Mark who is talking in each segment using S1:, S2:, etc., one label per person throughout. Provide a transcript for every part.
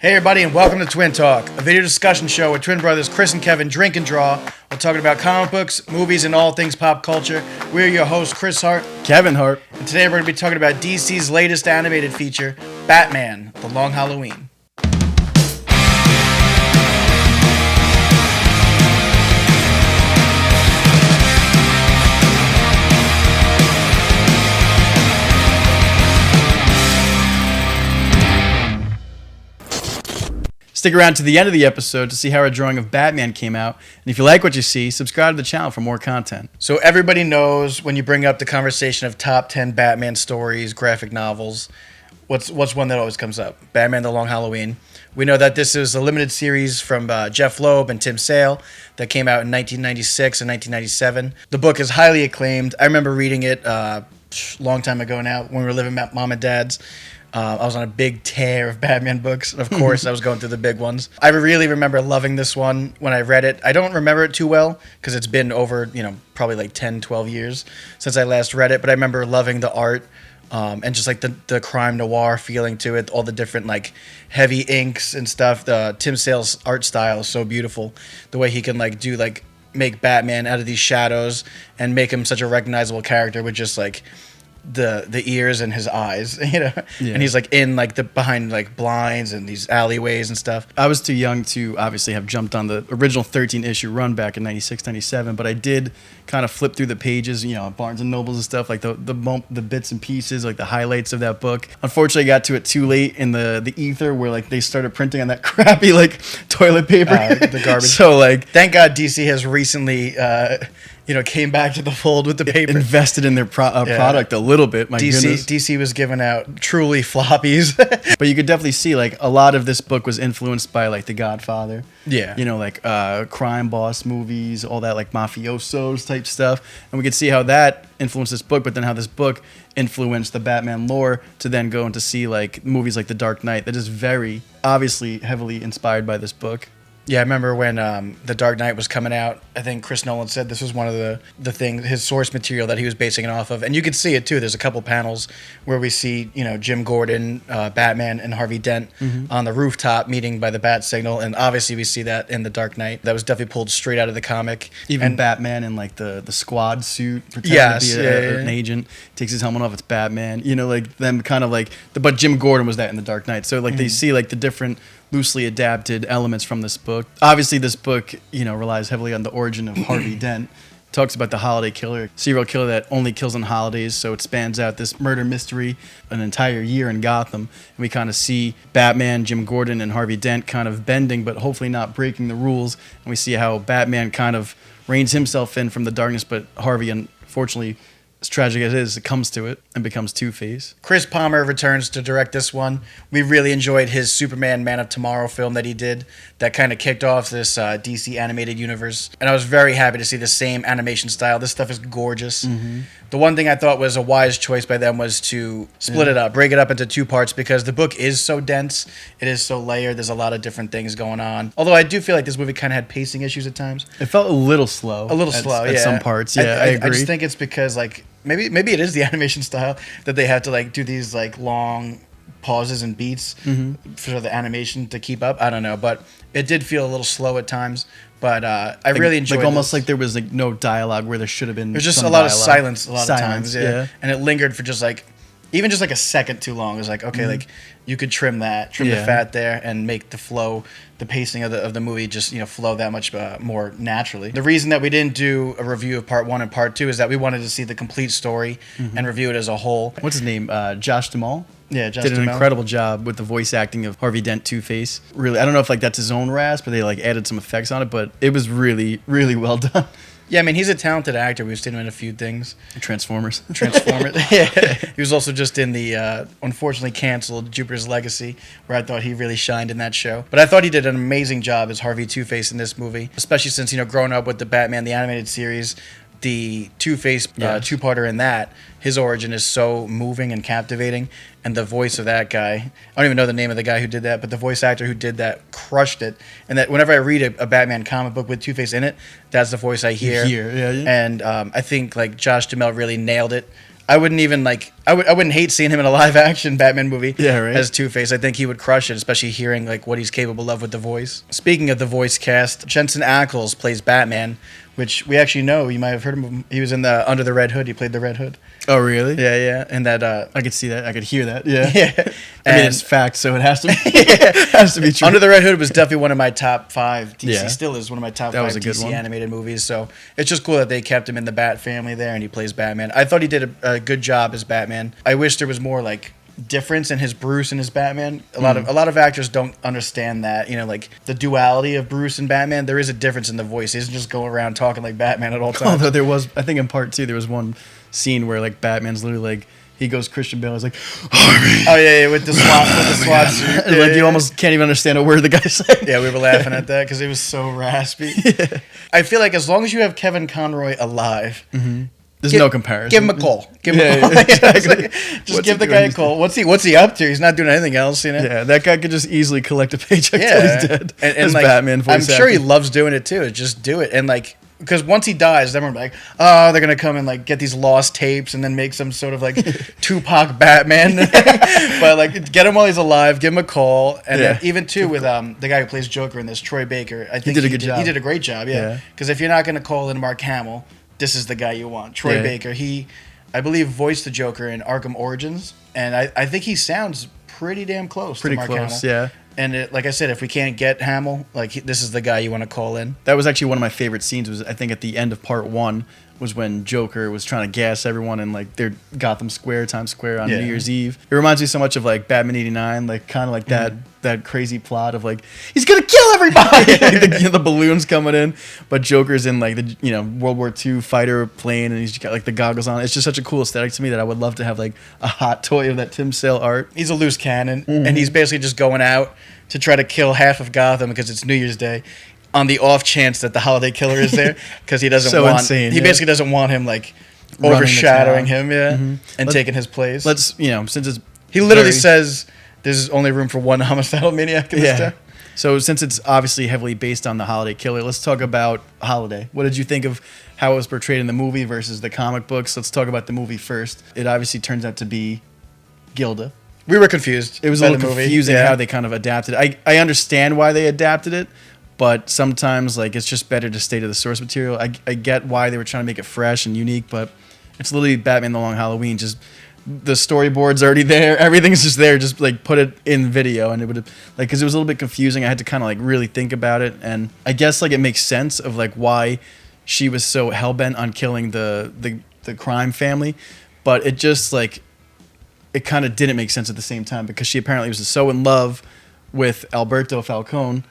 S1: Hey everybody, and welcome to Twin Talk, a video discussion show where twin brothers Chris and Kevin drink and draw while talking about comic books, movies, and all things pop culture. We're your hosts, Chris Hart,
S2: Kevin Hart,
S1: and today we're going to be talking about DC's latest animated feature, Batman: The Long Halloween.
S2: Stick around to the end of the episode to see how our drawing of Batman came out. And if you like what you see, subscribe to the channel for more content.
S1: So everybody knows when you bring up the conversation of top 10 Batman stories, graphic novels, what's one that always comes up? Batman: The Long Halloween. We know that this is a limited series from Jeff Loeb and Tim Sale that came out in 1996 and 1997. The book is highly acclaimed. I remember reading it a long time ago now when we were living at Mom and Dad's. I was on a big tear of Batman books. And of course, I was going through the big ones. I really remember loving this one when I read it. I don't remember it too well because it's been over, probably like 10, 12 years since I last read it. But I remember loving the art and just like the crime noir feeling to it, all the different like heavy inks and stuff. Tim Sale's art style is so beautiful. The way he can make Batman out of these shadows and make him such a recognizable character with just like the ears and his eyes,
S2: Yeah.
S1: And he's like in like the behind like blinds and these alleyways and stuff.
S2: I was too young to obviously have jumped on the original 13 issue run back in 96, 97, but I did kind of flip through the pages, at Barnes and Nobles and stuff, like the bits and pieces, like the highlights of that book. Unfortunately, I got to it too late in the ether where like they started printing on that crappy like toilet paper,
S1: the garbage.
S2: So like,
S1: thank God DC has recently came back to the fold with the paper.
S2: Invested in their product a little bit. My goodness.
S1: DC was giving out truly floppies.
S2: But you could definitely see like a lot of this book was influenced by like The Godfather.
S1: Yeah.
S2: Like crime boss movies, all that like mafiosos type stuff. And we could see how that influenced this book, but then how this book influenced the Batman lore to then go and to see like movies like The Dark Knight that is very obviously heavily inspired by this book.
S1: Yeah, I remember when The Dark Knight was coming out, I think Chris Nolan said this was one of the things, his source material that he was basing it off of. And you could see it too. There's a couple panels where we see, Jim Gordon, Batman, and Harvey Dent on the rooftop meeting by the bat signal. And obviously we see that in The Dark Knight. That was definitely pulled straight out of the comic.
S2: Even Batman in like the squad suit, pretending to be an agent, takes his helmet off, it's Batman. Like them kind of like, but Jim Gordon was that in The Dark Knight. So like they see like the different loosely adapted elements from this book. Obviously, this book, relies heavily on the origin of Harvey Dent. It talks about the holiday killer, serial killer that only kills on holidays. So it spans out this murder mystery an entire year in Gotham. And we kind of see Batman, Jim Gordon, and Harvey Dent kind of bending, but hopefully not breaking the rules. And we see how Batman kind of reins himself in from the darkness, but Harvey, unfortunately, as tragic as it is, it comes to it and becomes Two-Face.
S1: Chris Palmer returns to direct this one. We really enjoyed his Superman Man of Tomorrow film that he did that kind of kicked off this DC animated universe. And I was very happy to see the same animation style. This stuff is gorgeous. Mm-hmm. The one thing I thought was a wise choice by them was to split it up, break it up into two parts because the book is so dense. It is so layered. There's a lot of different things going on. Although I do feel like this movie kind of had pacing issues at times.
S2: It felt a little slow.
S1: At
S2: some parts. Yeah, I agree.
S1: I just think it's because like maybe it is the animation style that they have to like do these like long pauses and beats for the animation to keep up. I don't know, but it did feel a little slow at times. But I really enjoyed it.
S2: Like almost like there was like no dialogue where there should have been.
S1: There's just a lot of silence a lot of times. Yeah. And it lingered for just like even just like a second too long. It was like, okay, like you could trim the fat there and make the pacing of the movie just, flow that much more naturally. The reason that we didn't do a review of part 1 and part 2 is that we wanted to see the complete story and review it as a whole.
S2: What's his name? Josh Duhamel?
S1: Yeah, Josh
S2: did an
S1: Duhamel.
S2: Incredible job with the voice acting of Harvey Dent Two-Face. Really, I don't know if like that's his own rasp, but they like added some effects on it, but it was really, really well done.
S1: Yeah, I mean, he's a talented actor. We've seen him in a few things.
S2: Transformers.
S1: Yeah. He was also just in the unfortunately canceled Jupiter's Legacy, where I thought he really shined in that show. But I thought he did an amazing job as Harvey Two-Face in this movie, especially since, growing up with the Batman, the animated series, the Two-Face two-parter in that, his origin is so moving and captivating, and the voice of that guy, I don't even know the name of the guy who did that, but the voice actor who did that crushed it. And that whenever I read a Batman comic book with Two-Face in it, that's the voice I hear.
S2: Yeah.
S1: And I think like Josh Duhamel really nailed it. I wouldn't even like I wouldn't hate seeing him in a live action Batman movie.
S2: Yeah, right.
S1: As Two-Face. I think he would crush it, especially hearing like what he's capable of with the voice. Speaking of the voice cast, Jensen Ackles plays Batman, which we actually know. You might have heard him. He was in the Under the Red Hood. He played the Red Hood.
S2: Oh, really?
S1: Yeah. And that
S2: I could see that. I could hear that. Yeah.
S1: yeah.
S2: I mean, it's fact, so it has to be. It has to be true.
S1: Under the Red Hood was definitely one of my top 5. DC
S2: Yeah.
S1: still is one of my top
S2: That
S1: 5
S2: was a good
S1: DC
S2: one.
S1: animated movies. So it's just cool that they kept him in the Bat family there, and he plays Batman. I thought he did a good job as Batman. I wish there was more like difference in his Bruce and his Batman. A lot of actors don't understand that, like the duality of Bruce and Batman. There is a difference in the voice. He doesn't just go around talking like Batman at all times.
S2: Although there was, I think in part 2 there was one scene where like Batman's literally like he goes Christian Bale is like Harvey.
S1: Oh yeah, with the SWAT suit.
S2: And, like you almost can't even understand a word the guy said.
S1: Yeah, we were laughing at that because it was so raspy. Yeah. I feel like as long as you have Kevin Conroy alive.
S2: There's no comparison.
S1: Give him a call. Give him a call. Exactly. Just give the guy a call. What's he up to? He's not doing anything else,
S2: Yeah, that guy could just easily collect a paycheck till he's dead.
S1: And
S2: like, Batman voice
S1: I'm sure he loves doing it too. Just do it. And like, because once he dies, everyone will be like, oh, they're gonna come and like get these lost tapes and then make some sort of like Tupac Batman. But like, get him while he's alive. Give him a call. And then even too with the guy who plays Joker in this, Troy Baker. I think
S2: he did a good job.
S1: He did a great job. Yeah. Because if you're not gonna call in Mark Hamill, this is the guy you want. Troy Baker. He, I believe, voiced the Joker in Arkham Origins, and I think he sounds pretty damn close to Mark Hamill.
S2: Yeah.
S1: And like I said, if we can't get Hamill, like this is the guy you want to call in.
S2: That was actually one of my favorite scenes. Was I think at the end of part 1 was when Joker was trying to gas everyone in like their Gotham Square, Times Square on New Year's Eve. It reminds me so much of like Batman '89, like kind of like that crazy plot of like he's gonna kill everybody, like the balloons coming in, but Joker's in like the World War II fighter plane and he's got like the goggles on. It's just such a cool aesthetic to me that I would love to have like a hot toy of that Tim Sale art.
S1: He's a loose cannon, and he's basically just going out to try to kill half of Gotham because it's New Year's Day, on the off chance that the holiday killer is there, because he doesn't
S2: so
S1: want.
S2: Insane,
S1: he basically doesn't want him like overshadowing him, and taking his place.
S2: Since it's
S1: he literally says there's only room for one homicidal maniac in this town.
S2: So since it's obviously heavily based on the holiday killer, let's talk about Holiday. What did you think of how it was portrayed in the movie versus the comic books? Let's talk about the movie first. It obviously turns out to be Gilda.
S1: We were confused.
S2: It was a little confusing how they kind of adapted it. I understand why they adapted it, but sometimes like it's just better to stay to the source material. I get why they were trying to make it fresh and unique, but it's literally Batman the Long Halloween. Just the storyboard's already there. Everything's just there. Just like put it in video, and it would like because it was a little bit confusing. I had to kind of like really think about it, and I guess like it makes sense of like why she was so hellbent on killing the crime family, but it just like it kind of didn't make sense at the same time because she apparently was so in love with Alberto Falcone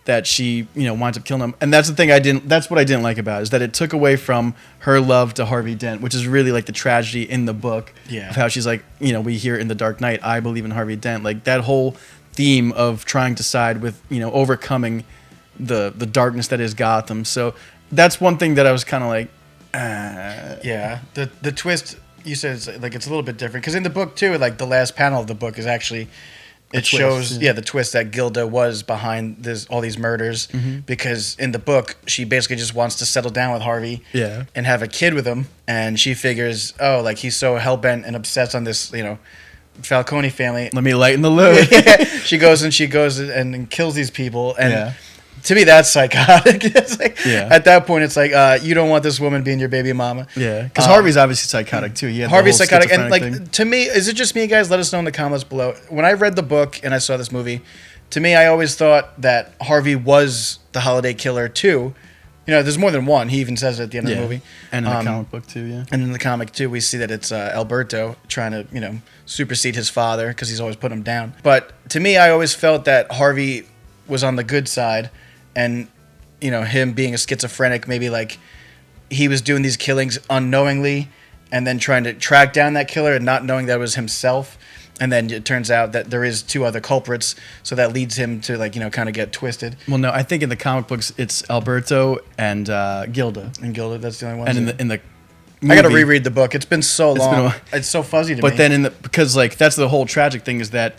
S2: that she, winds up killing him. And that's the thing that's what I didn't like about it, is that it took away from her love to Harvey Dent, which is really like the tragedy in the book of how she's like, we hear in The Dark Knight, I believe in Harvey Dent. Like that whole theme of trying to side with, overcoming the darkness that is Gotham. So that's one thing that I was kind of like,
S1: Yeah. The twist, you said it's a little bit different. Because in the book too, like the last panel of the book is actually... It shows, the twist that Gilda was behind all these murders, because in the book, she basically just wants to settle down with Harvey and have a kid with him, and she figures, he's so hell-bent and obsessed on this, Falcone family.
S2: Let me lighten the load.
S1: She goes and kills these people, and to me, that's psychotic. It's like, at that point, it's like, you don't want this woman being your baby mama.
S2: Yeah, because Harvey's obviously psychotic, too.
S1: Harvey's psychotic. And, like, to me, is it just me, guys? Let us know in the comments below. When I read the book and I saw this movie, to me, I always thought that Harvey was the holiday killer, too. There's more than one. He even says it at the end of the movie.
S2: And in the comic book, too,
S1: And in the comic, too, we see that it's Alberto trying to, supersede his father because he's always put him down. But to me, I always felt that Harvey was on the good side. And, him being a schizophrenic, maybe like he was doing these killings unknowingly and then trying to track down that killer and not knowing that it was himself. And then it turns out that there is two other culprits. So that leads him to kind of get twisted.
S2: Well, no, I think in the comic books, it's Alberto and Gilda.
S1: And Gilda, that's the only one.
S2: And in the movie,
S1: I got to reread the book. It's been so long. It's so fuzzy to me.
S2: But then because that's the whole tragic thing is that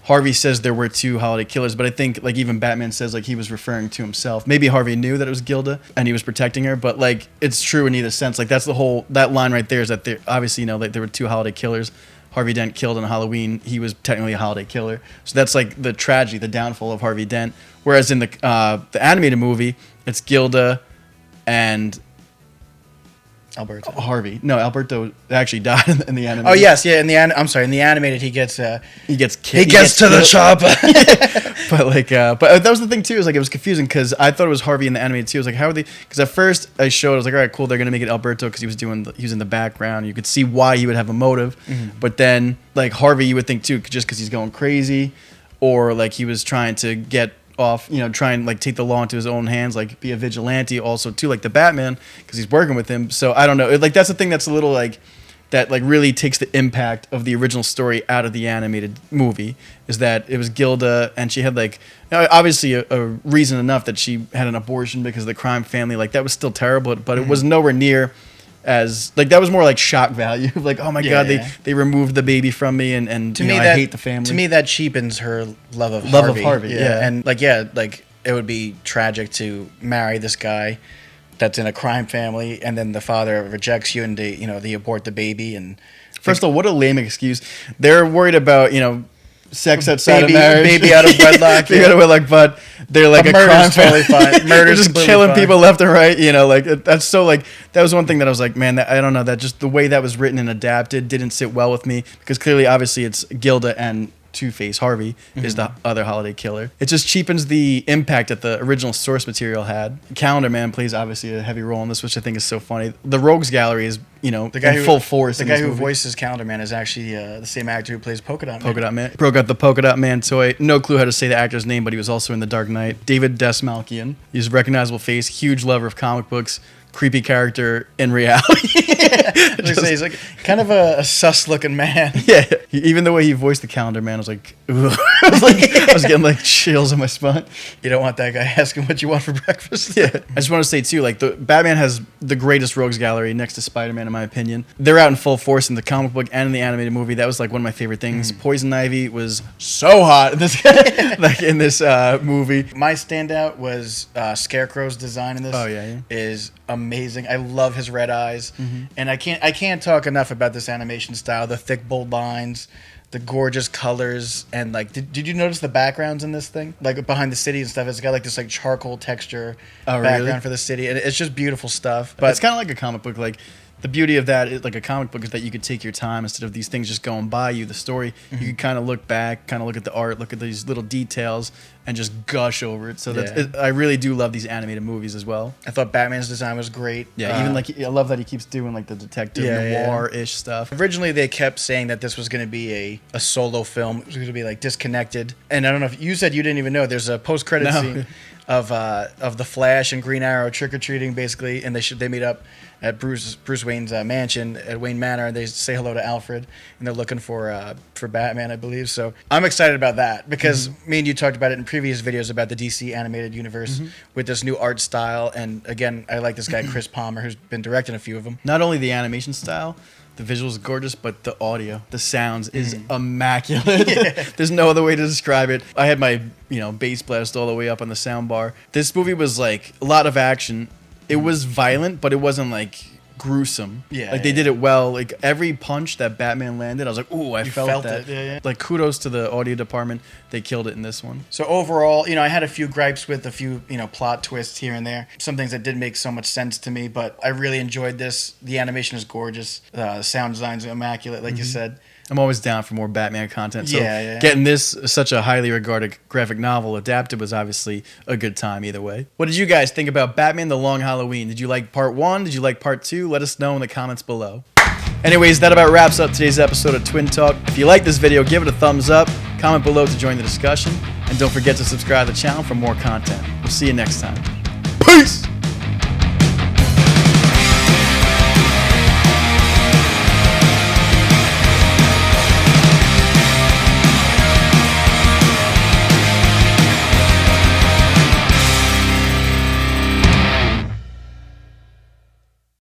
S2: Harvey says there were 2 holiday killers, but I think like even Batman says like he was referring to himself. Maybe Harvey knew that it was Gilda and he was protecting her, but like it's true in either sense. Like that's that line right there is that there obviously like there were 2 holiday killers. Harvey Dent killed on Halloween. He was technically a holiday killer. So that's like the tragedy, the downfall of Harvey Dent. Whereas in the animated movie, it's Gilda and
S1: Alberto.
S2: Harvey. No, Alberto actually died in the animated.
S1: Oh yes, yeah. I'm sorry. In the animated, he gets killed.
S2: He gets
S1: to the chopper.
S2: But like, but that was the thing too. Is like it was confusing because I thought it was Harvey in the animated too. I was like, how are they? Because at first I was like, all right, cool. They're gonna make it Alberto because he was in the background. You could see why he would have a motive. Mm-hmm. But then like Harvey, you would think too, just because he's going crazy, or like he was trying to get off, try and like take the law into his own hands, like be a vigilante also too, like the Batman, because he's working with him. So I don't know, like that's the thing that's a little like that like really takes the impact of the original story out of the animated movie, is that it was Gilda and she had like obviously a reason enough that she had an abortion because of the crime family. Like that was still terrible, but it was nowhere near as like that was more like shock value. Like, oh my god, they removed the baby from me, and to me I hate the family.
S1: To me, that cheapens her love of Harvey. Yeah. And like it would be tragic to marry this guy that's in a crime family, and then the father rejects you, and they abort the baby. And
S2: first of all, what a lame excuse. They're worried about sex outside of marriage,
S1: baby out of wedlock,
S2: baby out of wedlock, but they're like a crime
S1: totally fine. Murder's
S2: just killing people left and right. Like that's so like that was one thing that I was like, man, I don't know, that just the way that was written and adapted didn't sit well with me, because clearly, obviously, it's Gilda and Two-Face Harvey is the other holiday killer. It just cheapens the impact that the original source material had. Calendar Man plays obviously a heavy role in this, which I think is so funny. The Rogues Gallery is the guy in full force.
S1: The guy who voices Calendar Man is actually the same actor who plays Polka Dot Man.
S2: Broke out the Polka Dot Man toy. No clue how to say the actor's name, but he was also in The Dark Knight. David Desmalkian. He's a recognizable face, huge lover of comic books. Creepy character in reality.
S1: He's like kind of a sus-looking man.
S2: Yeah, even the way he voiced the Calendar Man, I was like, ugh. I was getting like chills in my spine.
S1: You don't want that guy asking what you want for breakfast.
S2: Yeah, I just want to say too, like the Batman has the greatest rogues gallery next to Spider-Man, in my opinion. They're out in full force in the comic book and in the animated movie. That was like one of my favorite things. Poison Ivy was so hot in this, like in this movie.
S1: My standout was Scarecrow's design in this.
S2: Oh yeah.
S1: Is amazing. I love his red eyes, and I can't talk enough about this animation style. The thick, bold lines, the gorgeous colors, and like, did you notice the backgrounds in this thing? Like behind the city and stuff, it's got like this like charcoal texture background for the city, and it's just beautiful stuff. But
S2: it's kind of like a comic book. Like the beauty of that is like a comic book is that you could take your time instead of these things just going by you. The story, you could kind of look back, kind of look at the art, look at these little details, and just gush over it. So I really do love these animated movies as well.
S1: I thought Batman's design was great.
S2: Yeah, even like I love that he keeps doing like the detective noir-ish stuff.
S1: Originally, they kept saying that this was going to be a solo film. It was going to be like disconnected. And I don't know if you said you didn't even know. There's a post-credit scene of the Flash and Green Arrow trick-or-treating basically, and they meet up at Bruce Wayne's mansion at Wayne Manor, and they say hello to Alfred, and they're looking for Batman, I believe. So I'm excited about that because me and you talked about it in previous videos about the DC animated universe with this new art style, and again, I like this guy Chris Palmer, who's been directing a few of them.
S2: Not only the animation style, the visuals are gorgeous, but the audio, the sounds is immaculate. There's no other way to describe it. I had my bass blast all the way up on the sound bar. This movie was like a lot of action. It was violent, but it wasn't like gruesome. They did it well. Like every punch that Batman landed, I was like, ooh, I felt that.
S1: Yeah.
S2: Like kudos to the audio department. They killed it in this one.
S1: So overall, I had a few gripes with a few, plot twists here and there. Some things that didn't make so much sense to me, but I really enjoyed this. The animation is gorgeous. The sound design's immaculate, like you said.
S2: I'm always down for more Batman content. So getting this, such a highly regarded graphic novel adapted, was obviously a good time either way. What did you guys think about Batman The Long Halloween? Did you like part 1? Did you like part 2? Let us know in the comments below. Anyways, that about wraps up today's episode of Twin Talk. If you like this video, give it a thumbs up, comment below to join the discussion, and don't forget to subscribe to the channel for more content. We'll see you next time. Peace!